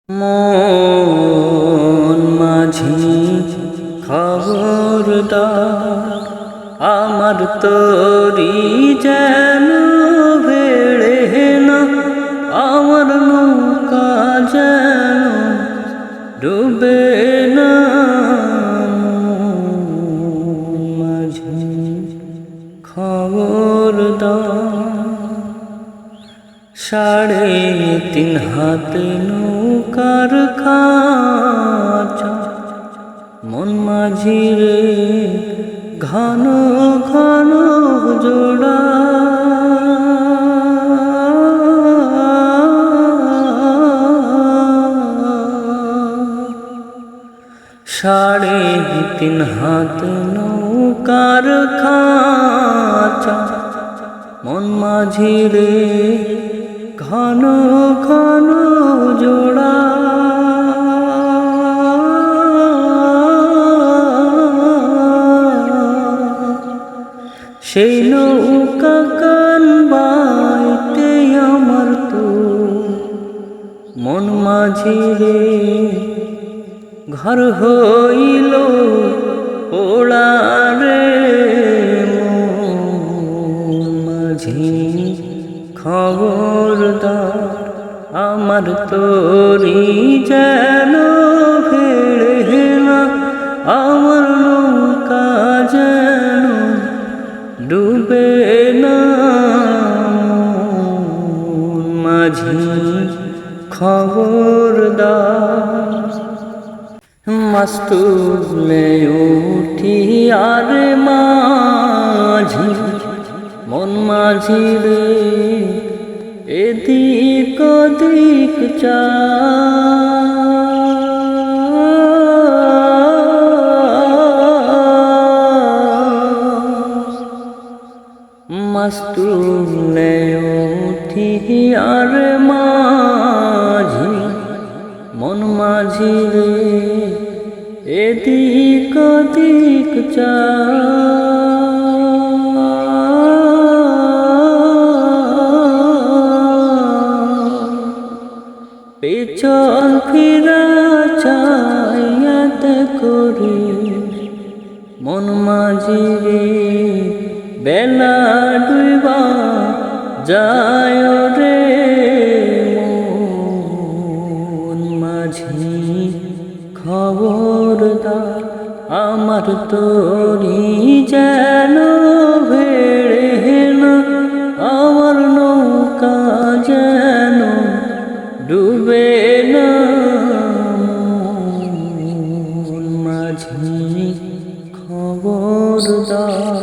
মন মাঝি খবরদার, আমার তরি যেন ভেড়ে না, আমার নৌকা যেন ডুবে না। মাঝি খবরদার, 3.5 হাত নৌকার খাঁচা, মন মাঝি রে ঘন ঘন জোড়া। সাড়ে 3 হাত নৌকার খাঁচা, মন মাঝি রে ঘন ঘন জোড়া। সেই নৌকা কান বাইতে আমার তো মন মাঝি রে ঘর হইল ওড়া রে। মন মাঝি খবরদার, আমার তরি যেন ভেড়ে না, আমার নৌকা যেন ডুবে না। মন মাঝি খবরদার, মাস্তুলে উঠি আর মাঝি, মন মাঝি রে এদিক ওদিক চা। মাস্তুলে উঠি আর মাঝি, মন মাঝি রে এদিক ওদিক চা। পেছন ফিরা চাইয়াত করি, মন মাঝি রে বেলা ডুবা যায় রে। মন মাঝি খবরদার, আমার তরি যেন ভেড়ে না, আমার নৌকা যেন ডুবে না। মন মাঝি খবরদার।